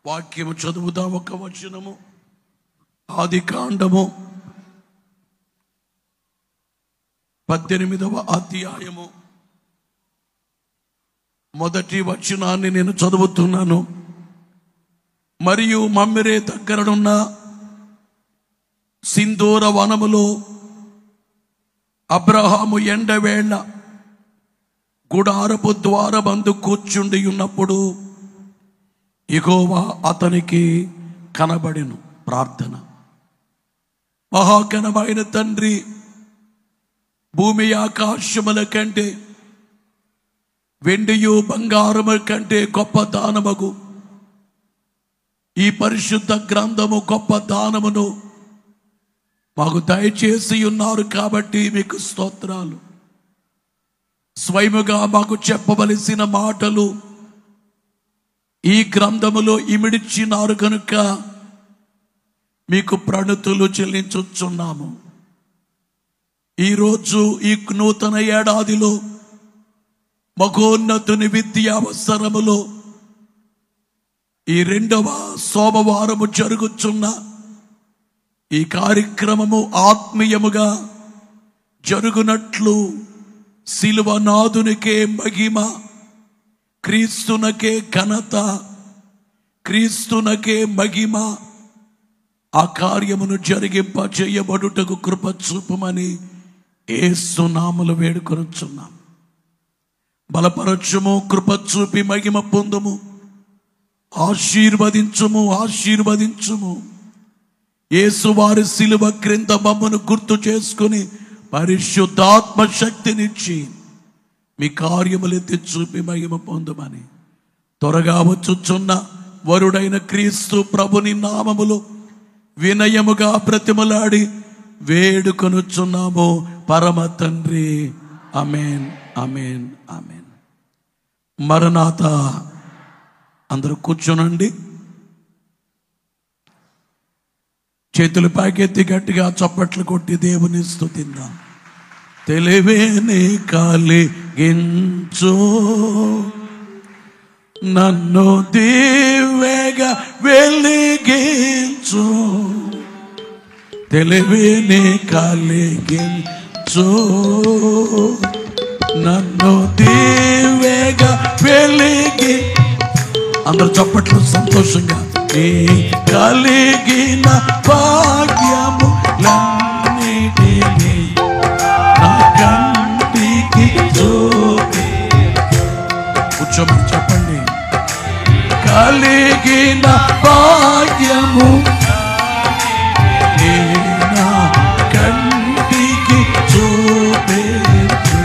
వాక్యము చదువుదాం. ఒక వచనము, ఆదికాండము 18వ అధ్యాయము మొదటి వచనాన్ని నేను చదువుతున్నాను. మరియు మమ్మిరే దగ్గరనున్న సింధూర వనములో అబ్రహాము ఎండవేళ గుడారపు ద్వారబందు కూర్చుండి ఉన్నప్పుడు యెహోవా అతనికి కనబడెను. ప్రార్థన. మహాఘనమైన తండ్రి, భూమి ఆకాశముల కంటే వెండియు బంగారము కంటే గొప్ప దానమగు ఈ పరిశుద్ధ గ్రంథము గొప్ప దానమును మాకు దయచేసి ఉన్నారు కాబట్టి మీకు స్తోత్రాలు. స్వయముగా మాకు చెప్పవలసిన మాటలు ఈ గ్రంథములో ఇమిడిచ్చినారు కనుక మీకు ప్రణతులు చెల్లించుచున్నాము. ఈరోజు ఈ నూతన ఏడాదిలో మహోన్నతుని విద్యావసరములో ఈ 2వ సోమవారము జరుగుచున్న ఈ కార్యక్రమము ఆత్మీయముగా జరుగునట్లు శిలువనాథునికే మహిమ, క్రీస్తునకే ఘనత, క్రీస్తునకే మహిమ, ఆ కార్యమును జరిగింప చేయబడుటకు కృప చూపమని యేసు నామములో వేడుకొనుచున్నాం. బలపరచుము, కృప చూపి మహిమ పొందుము, ఆశీర్వదించుము, ఆశీర్వదించుము. యేసు వారి శిలువ క్రింద మమ్మను గుర్తు చేసుకుని పరిశుద్ధాత్మ శక్తినిచ్చి మీ కార్యములెత్తి చూపి మహిమ పొందుమని త్వరగా వచ్చుచున్న వరుడైన క్రీస్తు ప్రభుని నామములో వినయముగా బ్రతిమలాడి వేడుకొనుచున్నాము పరమ తండ్రి. ఆమేన్, ఆమేన్, ఆమేన్. మరణాత. అందరూ కూర్చోనండి. చేతులు పైకెత్తి గట్టిగా చప్పట్లు కొట్టి దేవుని స్తుతిద్దాం. తెలివిని కలిగించు, నన్ను దివ్యగా వెలిగించు. తెలివిని కలిగించు, నన్ను దివ్యగా వెలిగి. అందరూ చప్పట్లు సంతోషంగా. నీ కలిగిన భాగ్యములన్నిటినీ నా కంటికి చూపి. కూర్చోమని చెప్పండి. కలిగిన భాగ్యము నా కంటికి చూపించు.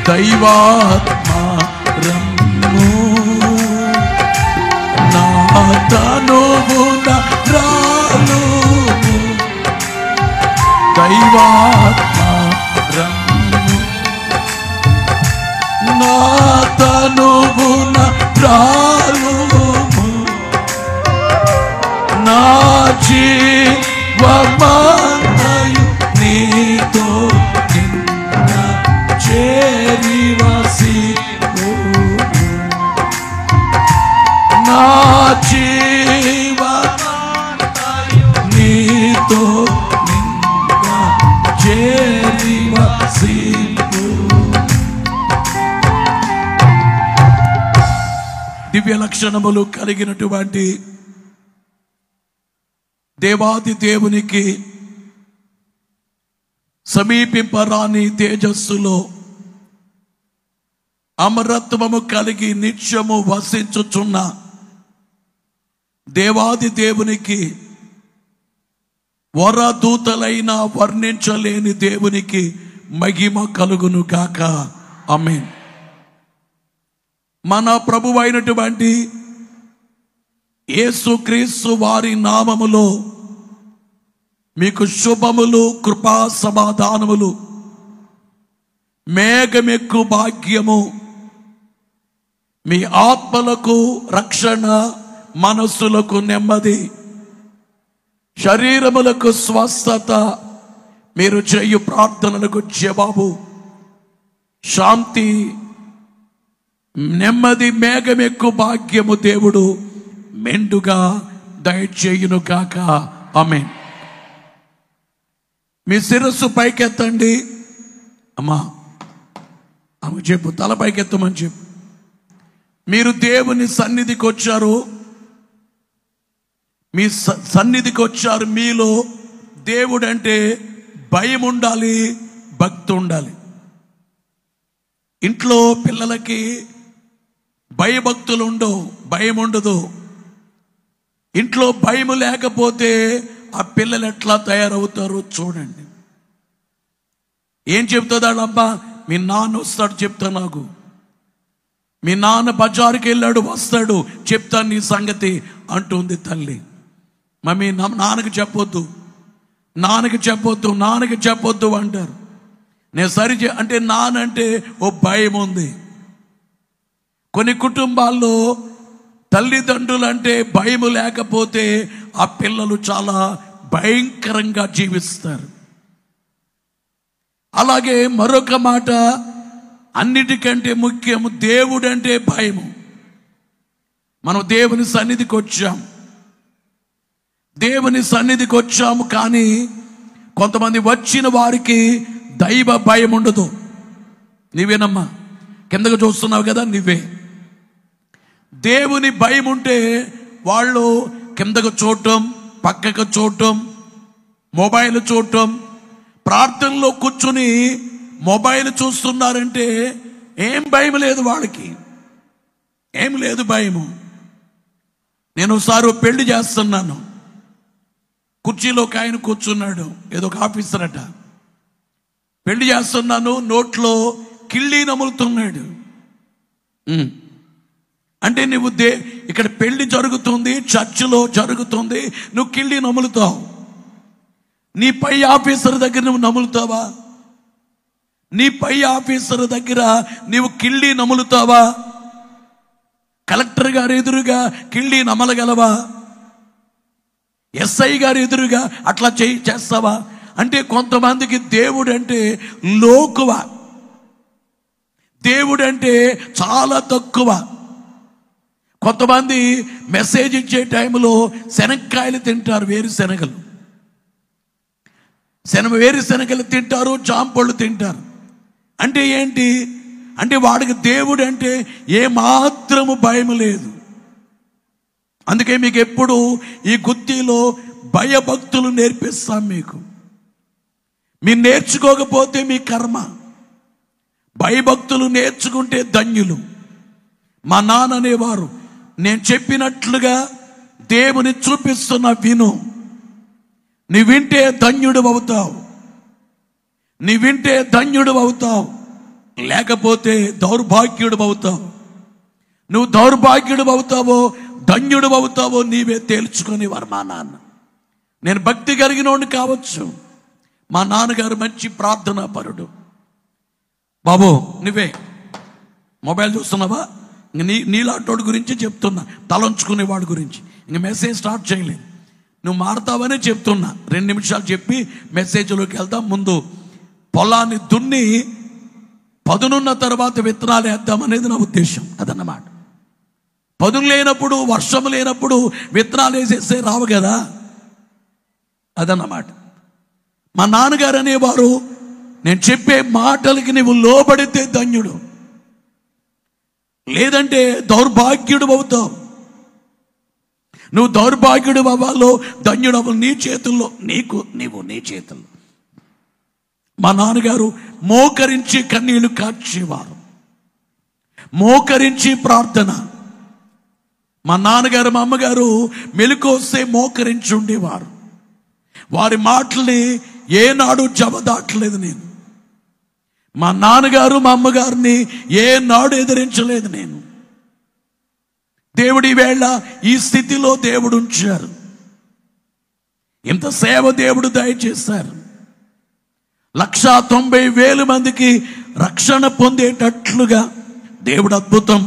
దైవాత్మ రమ్ము నా తనువున రాను. దైవాత్మ రమ్ము నా తనువున రాను. నా జీవమంతయు నీతో నిన్న చేరివసి. నా జీవమంతయు నీతో నిన్న చేరివసి. దివ్య లక్షణములు కలిగినటువంటి దేవాది దేవునికి సమీపింపరాని తేజస్సులో అమరత్వము కలిగి నిత్యము వసించుచున్న దేవాది దేవునికి, వరదూతలైన వర్ణించలేని దేవునికి మహిమ కలుగును గాక. ఆమేన్. మన ప్రభువైనటువంటి యేసుక్రీస్తు వారి నామములో మీకు శుభములు, కృపా సమాధానములు, మేఘమెక్కు భాగ్యము, మీ ఆత్మలకు రక్షణ, మనస్సులకు నెమ్మది, శరీరములకు స్వస్థత, మీరు చేయు ప్రార్థనలకు జవాబు, శాంతి, నెమ్మది మేఘమెక్కు భాగ్యము దేవుడు మెండుగా దయచేయును కాక. ఆమేన్. మీ శిరస్సు పైకెత్తండి. అమ్మా అమ్మ చెప్పు, తల పైకెత్తమని చెప్పు. మీరు దేవుని సన్నిధికి వచ్చారు, మీ సన్నిధికి వచ్చారు. మీలో దేవుడు అంటే భయం ఉండాలి, భక్తి ఉండాలి. ఇంట్లో పిల్లలకి భయభక్తులు ఉండవు, భయం ఉండదు. ఇంట్లో భయం లేకపోతే ఆ పిల్లలు ఎట్లా తయారవుతారో చూడండి. ఏం చెప్తుందాడు? అబ్బా మీ నాన్న వస్తాడు చెప్తా, నాకు మీ నాన్న బజారుకి వెళ్ళాడు వస్తాడు చెప్తాను నీ సంగతి అంటుంది తల్లి. మమ్మీ నాన్నకి చెప్పొద్దు, నాన్నకి చెప్పొద్దు, నాన్నకి చెప్పొద్దు అంటారు. నేను అంటే నానంటే ఓ భయం ఉంది. కొన్ని కుటుంబాల్లో తల్లిదండ్రులు అంటే భయం లేకపోతే ఆ పిల్లలు చాలా భయంకరంగా జీవిస్తారు. అలాగే మరొక మాట, అన్నిటికంటే ముఖ్యము దేవుడు అంటే భయము. మనం దేవుని సన్నిధికి వచ్చాం, దేవుని సన్నిధికి వచ్చాము. కానీ కొంతమంది వచ్చిన వారికి దైవ భయం ఉండదు. నీవేనమ్మా, కిందకు చూస్తున్నావు కదా, నువ్వే. దేవుని భయం ఉంటే వాళ్ళు కిందకు చూడటం, పక్కకు చూడటం, మొబైల్ చూడటం, ప్రార్థనలో కూర్చుని మొబైల్ చూస్తున్నారంటే ఏం భయం లేదు వాళ్ళకి, ఏం లేదు భయము. నేను ఒకసారి పెళ్లి చేస్తున్నాను, కుర్చీలో ఒక ఆయన కూర్చున్నాడు, ఏదో ఒక ఆఫీసర్ అట. పెళ్లి చేస్తున్నాను, నోట్లో కిళ్ళీ నములుతున్నాడు. అంటే నువ్వు ఇక్కడ పెళ్లి జరుగుతుంది, చర్చిలో జరుగుతుంది, నువ్వు కిళ్ళీ నములుతావు. నీ పై ఆఫీసర్ దగ్గర నువ్వు నములుతావా? నీ పై ఆఫీసర్ దగ్గర నీవు కిళ్ళీ నములుతావా? కలెక్టర్ గారు ఎదురుగా కిళ్ళీ నమలగలవా? ఎస్ఐ గారు ఎదురుగా అట్లా చేస్తావా? అంటే కొంతమందికి దేవుడు అంటే లోకువ, దేవుడు అంటే చాలా తక్కువ. కొంతమంది మెసేజ్ ఇచ్చే టైంలో శనక్కాయలు తింటారు, వేరుశనగలు, వేరుశనగలు తింటారు, జాంపళ్ళు తింటారు. అంటే ఏంటి? అంటే వాడికి దేవుడు అంటే ఏమాత్రము భయం లేదు. అందుకే మీకు ఎప్పుడు ఈ గుత్తిలో భయభక్తులు నేర్పిస్తాం. మీరు నేర్చుకోకపోతే మీ కర్మ. భయభక్తులు నేర్చుకుంటే ధన్యులు. మా నాన్న అనేవారు, నేను చెప్పినట్లుగా దేవుని చూపిస్తున్న విను, నీ వింటే ధన్యుడు అవుతావు, నీ వింటే ధన్యుడు అవుతావు, లేకపోతే దౌర్భాగ్యుడు అవుతావు. నువ్వు దౌర్భాగ్యుడు అవుతావో ధన్యుడు అవుతావో నీవే తేల్చుకునేవారు మా నాన్న. నేను భక్తి కలిగినోడిని కావచ్చు, మా నాన్నగారు మంచి ప్రార్థనా పరుడు. బాబు నువ్వే మొబైల్ చూస్తున్నావా? ఇంక నీలాంటోడి గురించి చెప్తున్నా, తలంచుకునేవాడి గురించి. ఇంక మెసేజ్ స్టార్ట్ చేయలేదు, నువ్వు మారుతావనే చెప్తున్నా. 2 నిమిషాలు చెప్పి మెసేజ్లోకి వెళ్దాం. ముందు పొలాన్ని దున్ని పదునున్న తర్వాత విత్తనాలు వేద్దామనేది నా ఉద్దేశం. అదన్నమాట. పదును లేనప్పుడు, వర్షం లేనప్పుడు విత్తనాలు వేసేస్తే రావు కదా, అదన్నమాట. మా నాన్నగారు అనేవారు, నేను చెప్పే మాటలకి నువ్వు లోబడితే ధన్యుడు, లేదంటే దౌర్భాగ్యుడు అవుతావు. నువ్వు దౌర్భాగ్యుడు అవ్వాలో ధన్యుడు అవ్వాలి, నీ చేతుల్లో, నీవు నీ చేతుల్లో. మా నాన్నగారు మోకరించి కన్నీళ్లు కార్చేవారు, మోకరించి ప్రార్థన. మా నాన్నగారు మా అమ్మగారు మెలుకొస్తే మోకరించి ఉండేవారు. వారి మాటల్ని ఏనాడు జవదాటలేదు నేను. మా నాన్నగారు మా అమ్మగారిని ఏనాడు ఎదిరించలేదు నేను. దేవుడి వేళ ఈ స్థితిలో దేవుడు ఉంచారు, ఇంత సేవ దేవుడు దయచేశారు. 190,000 మందికి రక్షణ పొందేటట్లుగా దేవుడు అద్భుతం,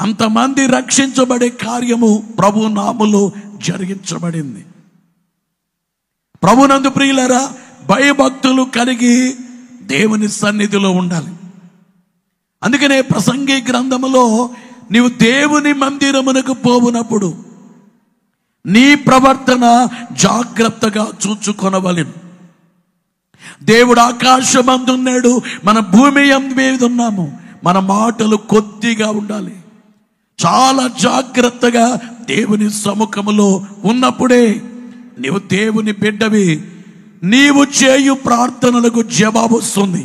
అంతమంది రక్షించబడే కార్యము ప్రభు నామములో జరిగించబడింది. ప్రభునందు ప్రియులారా, భయభక్తులు కలిగి దేవుని సన్నిధిలో ఉండాలి. అందుకనే ప్రసంగి గ్రంథములో నీవు దేవుని మందిరమునకు పోవునప్పుడు నీ ప్రవర్తన జాగ్రత్తగా చూచుకొనవలెను. దేవుడు ఆకాశమందున్నాడు, మన భూమి మీద ఉన్నాము. మన మాటలు కొద్దిగా ఉండాలి. చాలా జాగ్రత్తగా దేవుని సముఖములో ఉన్నప్పుడే నీవు దేవుని బిడ్డవి. నీవు చేయు ప్రార్థనలకు జవాబు వస్తుంది.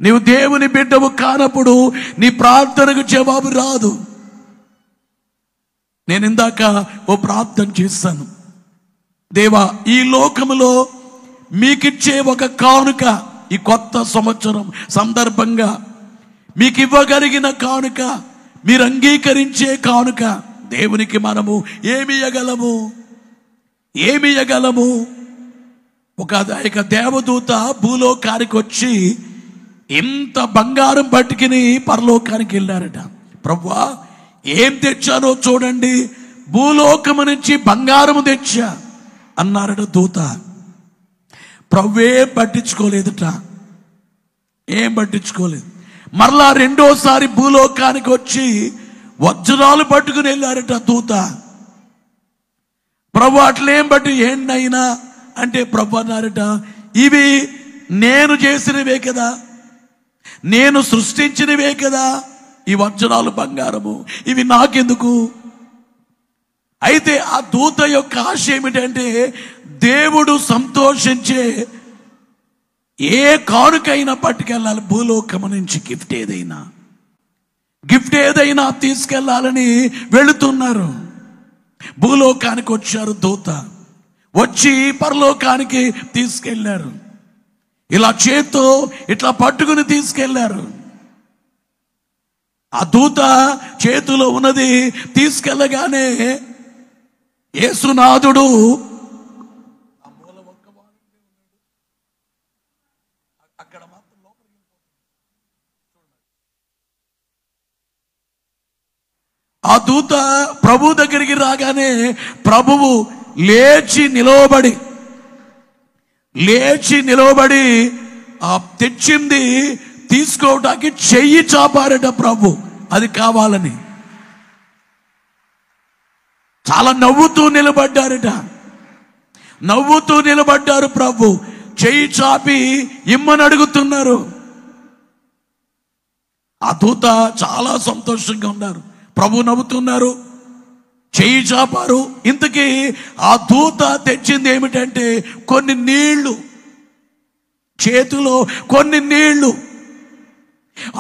నీవు దేవుని బిడ్డవు కానప్పుడు నీ ప్రార్థనకు జవాబు రాదు. నేను ఇందాక ఓ ప్రార్థన చేశాను. దేవా, ఈ లోకములో మీకిచ్చే ఒక కానుక, ఈ కొత్త సంవత్సరం సందర్భంగా మీకు ఇవ్వగలిగిన కానుక, మీరు అంగీకరించే కానుక, దేవునికి మనము ఏమి ఇయ్యగలము? ఒక దేవదూత భూలోకానికి వచ్చి ఇంత బంగారం పట్టుకుని పరలోకానికి వెళ్ళారట. ప్రభువా, ఏం తెచ్చానో చూడండి, భూలోకము నుంచి బంగారము తెచ్చా అన్నారట దూత. ప్రభువే పట్టించుకోలేదట, ఏం పట్టించుకోలేదు. మరలా రెండోసారి భూలోకానికి వచ్చి వజ్రాలు పట్టుకుని వెళ్ళారట దూత. ప్రభు అట్లేం బట్టి ఏంటైనా అంటే ప్రభు అన్నారట, ఇవి నేను చేసినవే కదా, నేను సృష్టించినవే కదా, ఈ వజ్రాలు బంగారము ఇవి నాకెందుకు? అయితే ఆ దూత యొక్క ఆశ ఏమిటంటే దేవుడు సంతోషించే ఏ కానుకైనా పట్టుకెళ్ళాలి. భూలోకము నుంచి గిఫ్ట్ ఏదైనా తీసుకెళ్లాలని వెళుతున్నారు. భూలోకానికి వచ్చారు దూత, వచ్చి పరలోకానికి తీసుకెళ్లారు. ఇలా చేత్తో ఇట్లా పట్టుకుని తీసుకెళ్లారు. ఆ దూత చేతిలో ఉన్నది తీసుకెళ్ళగానే యేసునాథుడు ఆ దూత ప్రభు దగ్గరికి రాగానే ప్రభువు లేచి నిలవబడి ఆ తెచ్చింది తీసుకోవడానికి చెయ్యి చాపారట ప్రభు. అది కావాలని చాలా నవ్వుతూ నిలబడ్డారు. ప్రభు చెయ్యి చాపి ఇమ్మని అడుగుతున్నారు. ఆ దూత చాలా సంతోషంగా ఉన్నారు. ప్రభు నవ్వుతున్నారు, చెయ్యి చాపారు. ఇంతకీ ఆ దూత తెచ్చింది ఏమిటంటే కొన్ని నీళ్లు, చేతిలో కొన్ని నీళ్లు.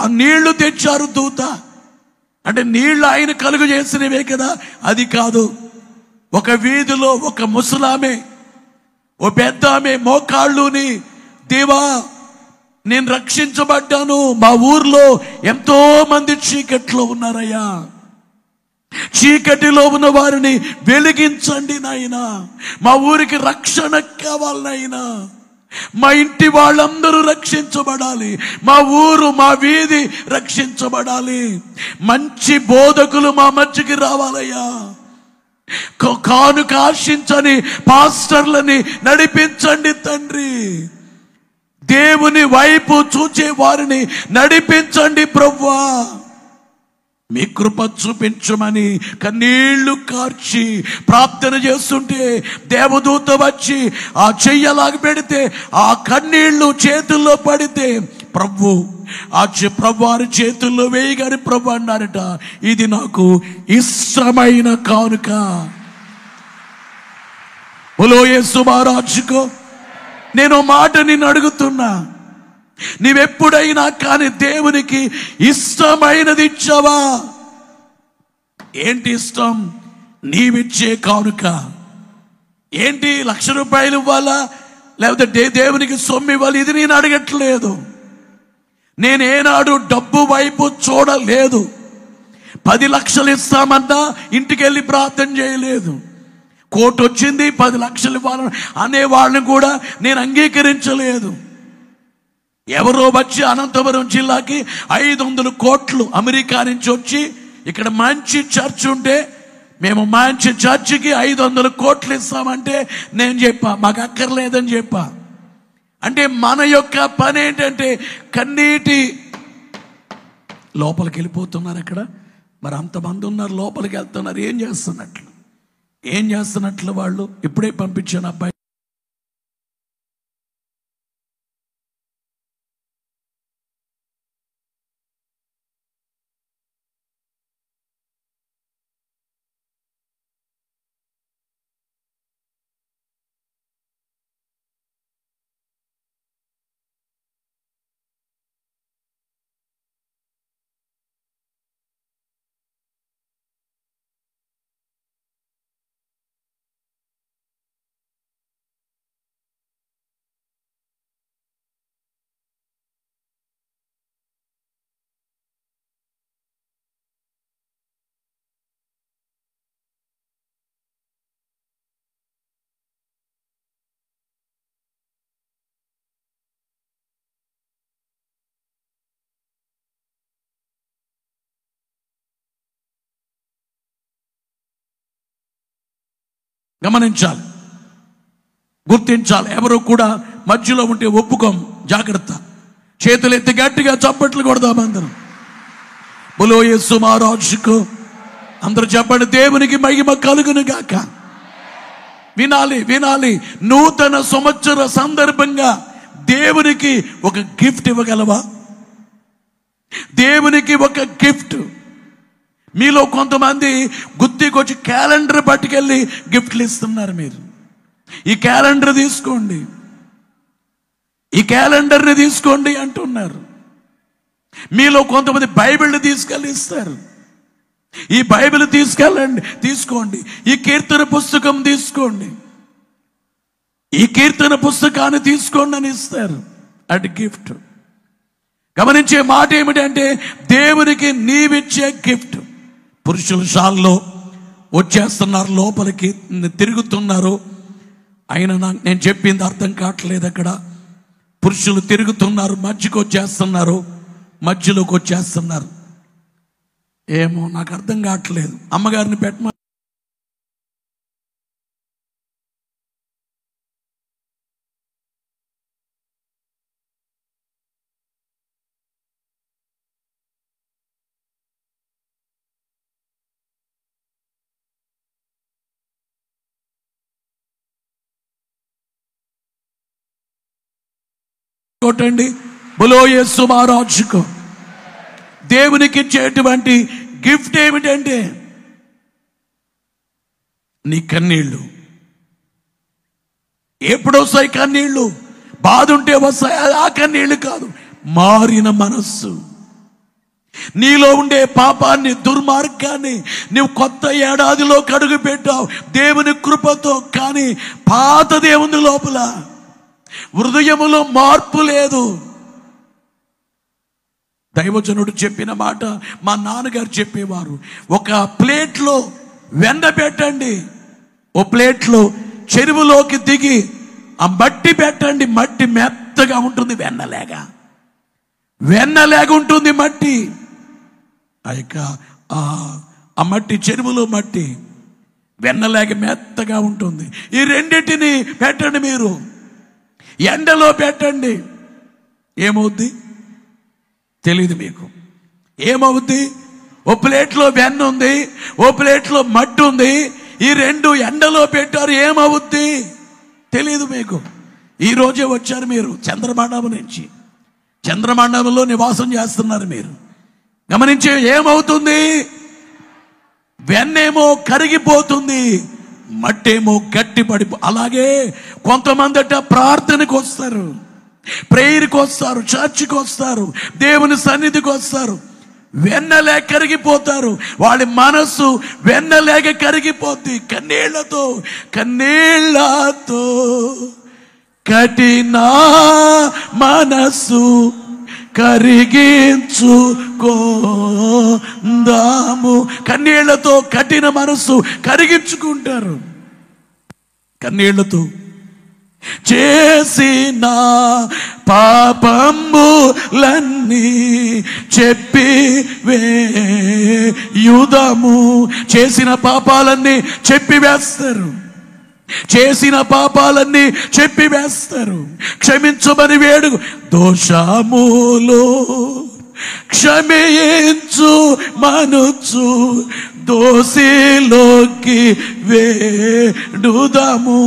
ఆ నీళ్లు తెచ్చారు దూత. అంటే నీళ్లు ఆయన కలుగు చేసినవే కదా, అది కాదు. ఒక వీధిలో ఒక ముసలామె, ఓ పెద్ద ఆమె మోకాళ్ళుని, దేవా నేను రక్షించబడ్డాను, మా ఊర్లో ఎంతో మంది చీకట్లో ఉన్నారయ్యా, చీకటిలో ఉన్న వారిని వెలిగించండి నాయనా, మా ఊరికి రక్షణ కావాలి నాయనా, మా ఇంటి వాళ్ళందరూ రక్షించబడాలి, మా ఊరు మా వీధి రక్షించబడాలి, మంచి బోధకులు మా మధ్యకి రావాలయ్యా, కానుక ఆశించని పాస్టర్లని నడిపించండి తండ్రి, దేవుని వైపు చూచే వారిని నడిపించండి ప్రభువా, మీ కృప చూపించమని కన్నీళ్లు కార్చి ప్రార్థన చేస్తుంటే దేవదూత వచ్చి ఆ చెయ్యలాగా పెడితే ఆ కన్నీళ్లు చేతుల్లో పడితే ప్రభు వారి చేతుల్లో వేయగానే ప్రభు అన్నారట, ఇది నాకు ఇష్టమైన కానుక. బోలో యేసు మహారాజుకో. నేను మాట నిన్ను అడుగుతున్నా, నీవెప్పుడైనా కానీ దేవునికి ఇష్టమైనది ఇచ్చావా? ఏంటి ఇష్టం? నీవిచ్చే కానుక ఏంటి? 1,00,000 రూపాయలు ఇవ్వాలా, లేకపోతే దేవునికి సొమ్ము ఇవ్వాలి? ఇది నేను అడగట్లేదు. నేనేనాడు డబ్బు వైపు చూడలేదు. 10 లక్షలు ఇస్తామన్నా ఇంటికి వెళ్ళి ప్రార్థన చేయలేదు. కోర్టు వచ్చింది 10 లక్షలు ఇవ్వాలని అనే వాళ్ళని కూడా నేను అంగీకరించలేదు. ఎవరో వచ్చి అనంతపురం జిల్లాకి 500 కోట్లు అమెరికా నుంచి వచ్చి ఇక్కడ మంచి చర్చ్ ఉంటే మేము మంచి చర్చికి 500 కోట్లు ఇస్తామంటే నేను చెప్పా మాకు అక్కర్లేదని చెప్పా. అంటే మన యొక్క పని ఏంటంటే కన్నీటి లోపలికి వెళ్ళిపోతున్నారు. అక్కడ మరి అంతమంది ఉన్నారు, లోపలికి వెళ్తున్నారు. ఏం చేస్తున్నట్లు వాళ్ళు? ఇప్పుడే పంపించాను అబ్బాయి. గమనించాలి, గుర్తించాలి. ఎవరు కూడా మధ్యలో ఉంటే ఒప్పుకోం. జాగ్రత్త. చేతులు ఎత్తి గట్టిగా చప్పట్లు కొడదాం అందరం. బోలో యేసు మహారాజుకు. అందరూ చెప్పండి, దేవునికి మహిమ కలుగును గాక. వినాలి. నూతన సంవత్సర సందర్భంగా దేవునికి ఒక గిఫ్ట్ ఇవ్వగలవా? దేవునికి ఒక గిఫ్ట్. మీలో కొంతమంది గుర్తికొచ్చి క్యాలెండర్ పట్టుకెళ్ళి గిఫ్ట్లు ఇస్తున్నారు. మీరు ఈ క్యాలెండర్ తీసుకోండి, ఈ క్యాలెండర్ని తీసుకోండి అంటున్నారు. మీలో కొంతమంది బైబిల్ని తీసుకెళ్ళి ఇస్తారు. ఈ బైబిల్ తీసుకోండి. ఈ కీర్తన పుస్తకం తీసుకోండి, ఈ కీర్తన పుస్తకాన్ని తీసుకోండి అని ఇస్తారు. అది గిఫ్ట్. గమనించే మాట ఏమిటంటే దేవునికి నీవిచ్చే గిఫ్ట్. పురుషుల షాల్లో వచ్చేస్తున్నారు, లోపలికి తిరుగుతున్నారు. అయినా నేను చెప్పింది అర్థం కావట్లేదు. అక్కడ పురుషులు తిరుగుతున్నారు, మధ్యలోకి వచ్చేస్తున్నారు. ఏమో నాకు అర్థం కావట్లేదు. అమ్మగారిని పెట్టమ. కొట్టండి. బోలో యేసు మహారాజుకు. దేవునికి ఇచ్చేటువంటి గిఫ్ట్ ఏమిటంటే నీ కన్నీళ్ళు. ఎప్పుడు వస్తాయి కన్నీళ్ళు? బాధ ఉంటే వస్తాయి. ఆ కన్నీళ్ళు కాదు, మారిన మనస్సు. నీలో ఉండే పాపాన్ని, దుర్మార్గాన్ని నువ్వు కొత్త ఏడాదిలో కడుగు పెట్టావు దేవుని కృపతో. కానీ పాత దేవుని లోపల హృదయములో మార్పు లేదు. దైవజనుడు చెప్పిన మాట మా నాన్నగారు చెప్పేవారు. ఒక ప్లేట్లో వెన్న పెట్టండి, ఓ ప్లేట్లో చెరువులోకి దిగి ఆ మట్టి పెట్టండి. మట్టి మెత్తగా ఉంటుంది, వెన్నలేగా ఉంటుంది మట్టి. ఆ మట్టి, చెరువులో మట్టి వెన్నలేక మెత్తగా ఉంటుంది. ఈ రెండింటిని పెట్టండి, మీరు ఎండలో పెట్టండి. ఏమవుద్ది తెలియదు మీకు. ఏమవుద్ది? ఓ ప్లేట్లో వెన్న ఉంది, ఓ ప్లేట్లో మట్టి ఉంది. ఈ రెండు ఎండలో పెట్టారు, ఏమవుద్ది తెలియదు మీకు. ఈరోజే వచ్చారు మీరు చంద్రమండలం నుంచి. చంద్రమండలంలో నివాసం చేస్తున్నారు మీరు. గమనించే, ఏమవుతుంది? వెన్నేమో కరిగిపోతుంది, మట్టేమో గట్టిపడి. అలాగే కొంతమంది ప్రార్థనకు వస్తారు, ప్రేయర్కి వస్తారు, చర్చికి వస్తారు, దేవుని సన్నిధికి వస్తారు, వెన్నలేక కరిగిపోతారు. వాళ్ళ మనస్సు వెన్నలేక కరిగిపోద్ది. కన్నీళ్లతో కఠిన మనస్సు కరిగించుకోదాము. కన్నీళ్లతో కఠిన మనస్సు కరిగించుకుంటారు. కన్నీళ్లతో చేసిన పాపంబులన్నీ చెప్పి వేయుదము. చేసిన పాపాలన్నీ చెప్పివేస్తారు. చేసిన పాపాలన్నీ చెప్పివేస్తారు. క్షమించమని వేడు. దోషములు క్షమించు మనుచు దోషిలోకి వేడుదము,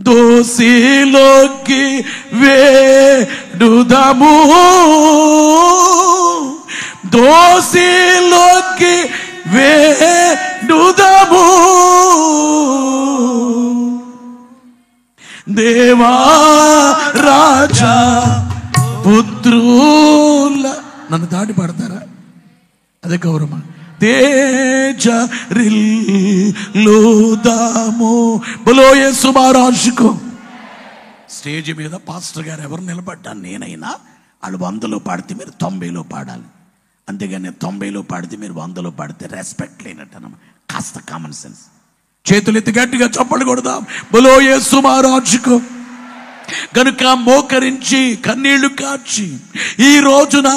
దోషిలోకి వేడుదము, దోషిలోకి వేడుదము. దేవా రాజా పుత్రుల నన్ను దాటి పడతారా? అదే గౌరవం. తేజరిల్లుదాము. బలో యేసు మహారాజుకు. స్టేజ్ మీద పాస్టర్ గారు ఎవరు నిలబడ్డాను నేనైనా, వాళ్ళు 100లో పాడితే మీరు 90లో పాడాలి. అంతేగాని 90లో పాడితే మీరు 100లో పాడితే రెస్పెక్ట్ లేనట్టనమ్మా. కాస్త కామన్ సెన్స్. చేతులు ఎత్తి గట్టిగా చప్పట్లు కొడదాం. బలో యేసు మహారాజుకు. కనుక మోకరించి కన్నీళ్లు కార్చి ఈ రోజున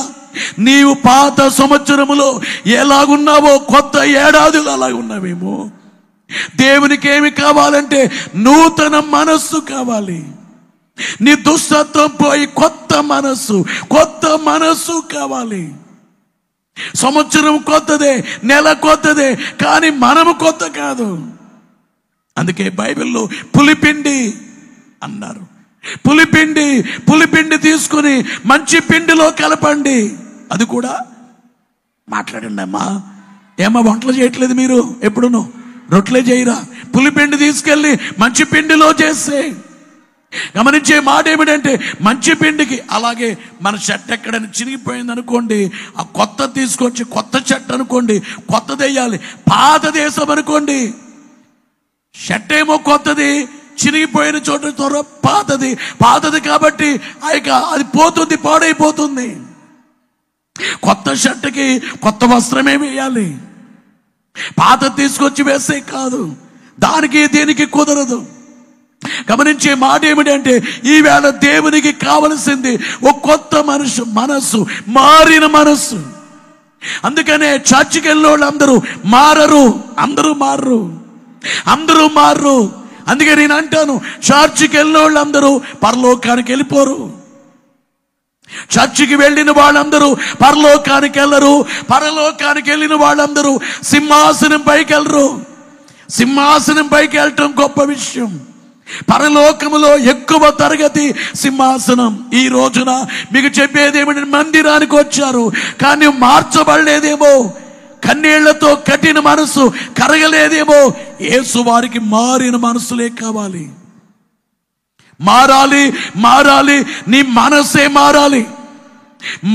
నీవు పాత సంవత్సరములో ఎలాగున్నావో కొత్త ఏడాదిలో అలాగున్నావేమో. దేవునికి ఏమి కావాలంటే నూతన మనస్సు కావాలి. నీ దుష్టత్వం పోయి కొత్త మనస్సు కావాలి. సంవత్సరం కొత్తదే, నెల కొత్తదే, కానీ మనము కొత్త కాదు. అందుకే బైబిల్లో పులిపిండి అన్నారు. పులిపిండి తీసుకుని మంచి పిండిలో కలపండి. అది కూడా మాట్లాడండి అమ్మా. ఏమో వంటలు చేయట్లేదు మీరు, ఎప్పుడును రొట్టెలే చేయరా? పులిపిండి తీసుకెళ్ళి మంచి పిండిలో చేస్తే గమనించే మాట ఏమిటంటే మంచి పిండికి. అలాగే మన చెట్టు ఎక్కడైనా చిరిగిపోయింది అనుకోండి, ఆ కొత్త తీసుకొచ్చి కొత్త చెట్టు అనుకోండి కొత్తది వేయాలి. పాత దేశం అనుకోండి, షర్ట్ ఏమో కొత్తది, చిరిగిపోయిన చోట పాతది కాబట్టి అది పోతుంది, పాడైపోతుంది. కొత్త షర్టుకి కొత్త వస్త్రమే వేయాలి. పాత తీసుకొచ్చి వేసే కాదు, దానికి దీనికి కుదరదు. గమనించే మాట ఏమిటంటే ఈవేళ దేవునికి కావలసింది ఒక కొత్త మనస్సు, మారిన మనస్సు. అందుకనే చర్చికి వెళ్ళిన వాళ్ళు అందరూ మారరు. అందుకే నేను అంటాను, చర్చికి వెళ్ళిన వాళ్ళందరూ పరలోకానికి వెళ్ళిపోరు. చర్చికి వెళ్ళిన వాళ్ళందరూ పరలోకానికి వెళ్ళరు. పరలోకానికి వెళ్ళిన వాళ్ళందరూ సింహాసనం పైకి వెళ్ళరు. సింహాసనం పైకి వెళ్ళటం గొప్ప విషయం. పరలోకములో ఎక్కువ తరగతి సింహాసనం. ఈ రోజున మీకు చెప్పేది ఏమిటంటే మందిరానికి వచ్చారు కానీ మార్చబడలేదేమో, కన్నీళ్లతో కఠిన మనసు కరగలేదేమో. యేసు వారికి మారిన మనసులే కావాలి. మారాలి. నీ మనసే మారాలి.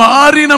మారిన